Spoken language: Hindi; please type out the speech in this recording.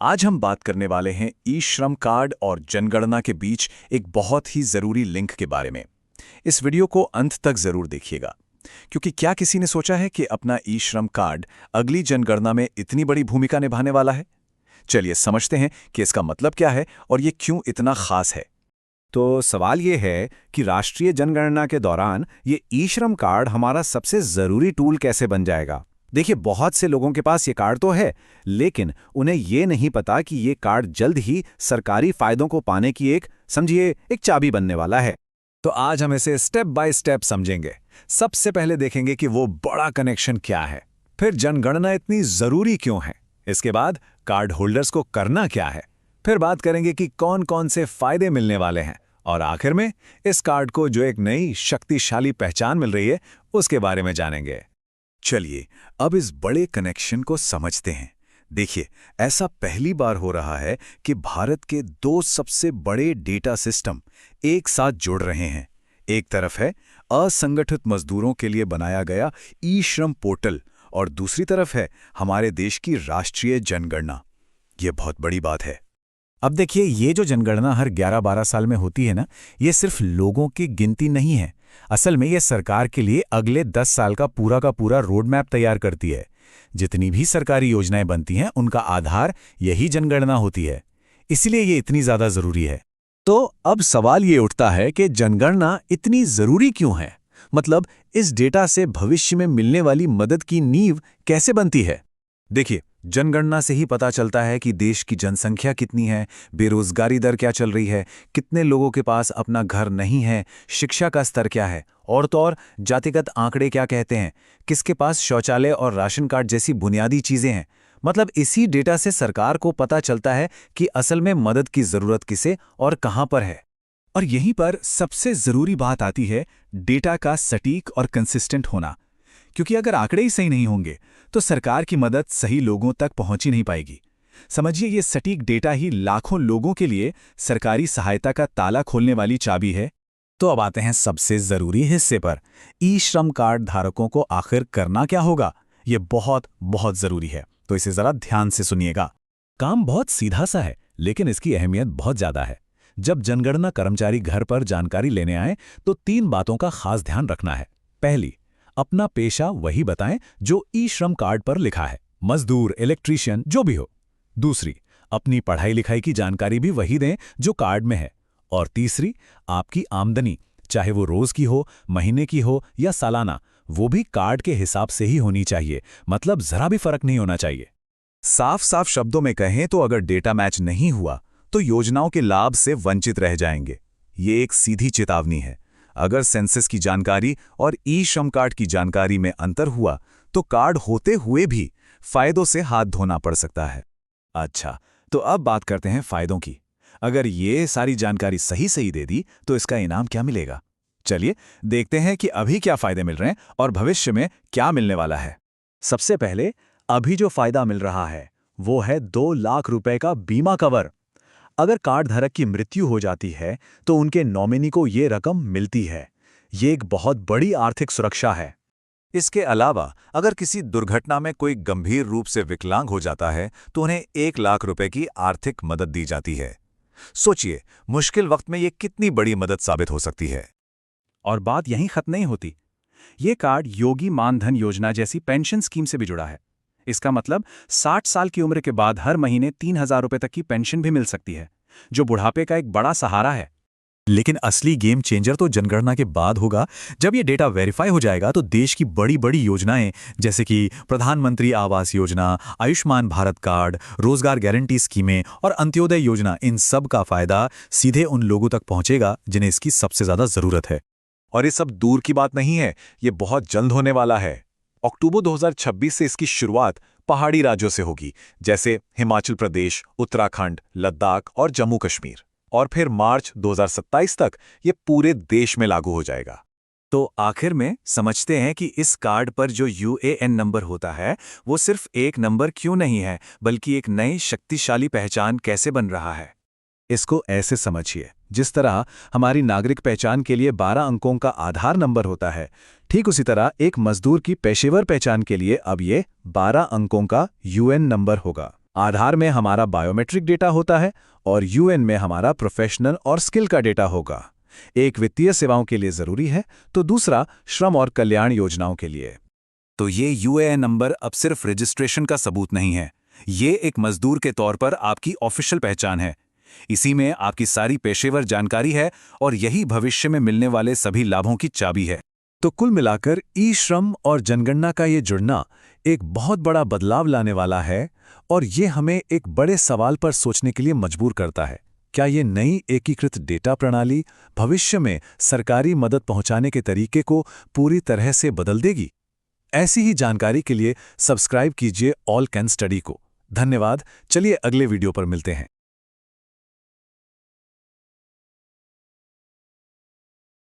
आज हम बात करने वाले हैं ई श्रम कार्ड और जनगणना के बीच एक बहुत ही ज़रूरी लिंक के बारे में। इस वीडियो को अंत तक ज़रूर देखिएगा, क्योंकि क्या किसी ने सोचा है कि अपना ई श्रम कार्ड अगली जनगणना में इतनी बड़ी भूमिका निभाने वाला है? चलिए समझते हैं कि इसका मतलब क्या है और ये क्यों इतना खास है। तो सवाल ये है कि राष्ट्रीय जनगणना के दौरान ये ई श्रम कार्ड हमारा सबसे ज़रूरी टूल कैसे बन जाएगा। देखिए, बहुत से लोगों के पास ये कार्ड तो है, लेकिन उन्हें ये नहीं पता कि ये कार्ड जल्द ही सरकारी फायदों को पाने की एक चाबी बनने वाला है। तो आज हम इसे स्टेप बाय स्टेप समझेंगे। सबसे पहले देखेंगे कि वो बड़ा कनेक्शन क्या है, फिर जनगणना इतनी ज़रूरी क्यों है, इसके बाद कार्ड होल्डर्स को करना क्या है, फिर बात करेंगे कि कौन कौन से फायदे मिलने वाले हैं, और आखिर में इस कार्ड को जो एक नई शक्तिशाली पहचान मिल रही है उसके बारे में जानेंगे। चलिए अब इस बड़े कनेक्शन को समझते हैं। देखिए, ऐसा पहली बार हो रहा है कि भारत के दो सबसे बड़े डेटा सिस्टम एक साथ जुड़ रहे हैं। एक तरफ है असंगठित मजदूरों के लिए बनाया गया ई श्रम पोर्टल और दूसरी तरफ है हमारे देश की राष्ट्रीय जनगणना। ये बहुत बड़ी बात है। अब देखिए, ये जो जनगणना हर 11-12 साल में होती है ना, ये सिर्फ लोगों की गिनती नहीं है। असल में ये सरकार के लिए अगले 10 साल का पूरा रोड मैप तैयार करती है। जितनी भी सरकारी योजनाएं बनती हैं उनका आधार यही जनगणना होती है, इसीलिए ये इतनी ज्यादा जरूरी है। तो अब सवाल ये उठता है कि जनगणना इतनी जरूरी क्यों है? मतलब इस डेटा से भविष्य में मिलने वाली मदद की नींव कैसे बनती है? देखिए, जनगणना से ही पता चलता है कि देश की जनसंख्या कितनी है, बेरोजगारी दर क्या चल रही है, कितने लोगों के पास अपना घर नहीं है, शिक्षा का स्तर क्या है, और तो और जातिगत आंकड़े क्या कहते हैं, किसके पास शौचालय और राशन कार्ड जैसी बुनियादी चीजें हैं। मतलब इसी डेटा से सरकार को पता चलता है कि असल में मदद की जरूरत किसे और कहां पर है। और यहीं पर सबसे जरूरी बात आती है डेटा का सटीक और कंसिस्टेंट होना, क्योंकि अगर आंकड़े ही सही नहीं होंगे तो सरकार की मदद सही लोगों तक पहुंच ही नहीं पाएगी। समझिए, ये सटीक डेटा ही लाखों लोगों के लिए सरकारी सहायता का ताला खोलने वाली चाबी है। तो अब आते हैं सबसे जरूरी हिस्से पर। ई श्रम कार्ड धारकों को आखिर करना क्या होगा? ये बहुत बहुत जरूरी है, तो इसे जरा ध्यान से सुनिएगा। काम बहुत सीधा सा है, लेकिन इसकी अहमियत बहुत ज्यादा है। जब जनगणना कर्मचारी घर पर जानकारी लेने आए तो 3 बातों का खास ध्यान रखना है। पहली, अपना पेशा वही बताएं जो ई श्रम कार्ड पर लिखा है, मजदूर, इलेक्ट्रीशियन, जो भी हो। दूसरी, अपनी पढ़ाई लिखाई की जानकारी भी वही दें जो कार्ड में है। और तीसरी, आपकी आमदनी, चाहे वो रोज की हो, महीने की हो या सालाना, वो भी कार्ड के हिसाब से ही होनी चाहिए। मतलब जरा भी फर्क नहीं होना चाहिए। साफ साफ शब्दों में कहें तो अगर डेटा मैच नहीं हुआ तो योजनाओं के लाभ से वंचित रह जाएंगे। ये एक सीधी चेतावनी है। अगर सेंसस की जानकारी और ई श्रम कार्ड की जानकारी में अंतर हुआ तो कार्ड होते हुए भी फायदों से हाथ धोना पड़ सकता है। अच्छा, तो अब बात करते हैं फायदों की। अगर ये सारी जानकारी सही दे दी तो इसका इनाम क्या मिलेगा? चलिए देखते हैं कि अभी क्या फायदे मिल रहे हैं और भविष्य में क्या मिलने वाला है। सबसे पहले, अभी जो फायदा मिल रहा है वो है 2 लाख रुपए का बीमा कवर। अगर कार्ड धारक की मृत्यु हो जाती है तो उनके नॉमिनी को ये रकम मिलती है। ये एक बहुत बड़ी आर्थिक सुरक्षा है। इसके अलावा अगर किसी दुर्घटना में कोई गंभीर रूप से विकलांग हो जाता है तो उन्हें 1 लाख रुपए की आर्थिक मदद दी जाती है। सोचिए, मुश्किल वक्त में ये कितनी बड़ी मदद साबित हो सकती है। और बात यहीं खत्म नहीं होती। ये कार्ड योगी मानधन योजना जैसी पेंशन स्कीम से भी जुड़ा है। इसका मतलब 60 साल की उम्र के बाद हर महीने 3,000 रुपए तक की पेंशन भी मिल सकती है, जो बुढ़ापे का एक बड़ा सहारा है। लेकिन असली गेम चेंजर तो जनगणना के बाद होगा। जब ये डेटा वेरीफाई हो जाएगा तो देश की बड़ी बड़ी योजनाएं जैसे कि प्रधानमंत्री आवास योजना, आयुष्मान भारत कार्ड, रोजगार गारंटी स्कीमें और अंत्योदय योजना, इन सब का फायदा सीधे उन लोगों तक पहुंचेगा जिन्हें इसकी सबसे ज्यादा जरूरत है। और ये सब दूर की बात नहीं है, ये बहुत जल्द होने वाला है। अक्टूबर 2026 से इसकी शुरुआत पहाड़ी राज्यों से होगी, जैसे हिमाचल प्रदेश, उत्तराखंड, लद्दाख और जम्मू कश्मीर। और फिर मार्च 2027 तक ये पूरे देश में लागू हो जाएगा। तो आखिर में समझते हैं कि इस कार्ड पर जो यूएएन नंबर होता है वो सिर्फ एक नंबर क्यों नहीं है, बल्कि एक नई शक्तिशाली पहचान कैसे बन रहा है। इसको ऐसे समझिए, जिस तरह हमारी नागरिक पहचान के लिए 12 अंकों का आधार नंबर होता है, ठीक उसी तरह एक मजदूर की पेशेवर पहचान के लिए अब ये 12 अंकों का यूएन नंबर होगा। आधार में हमारा बायोमेट्रिक डेटा होता है और यूएन में हमारा प्रोफेशनल और स्किल का डेटा होगा। एक वित्तीय सेवाओं के लिए जरूरी है तो दूसरा श्रम और कल्याण योजनाओं के लिए। तो ये यूएएन नंबर अब सिर्फ रजिस्ट्रेशन का सबूत नहीं है, ये एक मजदूर के तौर पर आपकी ऑफिशियल पहचान है। इसी में आपकी सारी पेशेवर जानकारी है और यही भविष्य में मिलने वाले सभी लाभों की चाबी है। तो कुल मिलाकर ई श्रम और जनगणना का ये जुड़ना एक बहुत बड़ा बदलाव लाने वाला है और ये हमें एक बड़े सवाल पर सोचने के लिए मजबूर करता है। क्या ये नई एकीकृत डेटा प्रणाली भविष्य में सरकारी मदद पहुंचाने के तरीके को पूरी तरह से बदल देगी? ऐसी ही जानकारी के लिए सब्सक्राइब कीजिए ऑल कैन स्टडी को। धन्यवाद। चलिए अगले वीडियो पर मिलते हैं।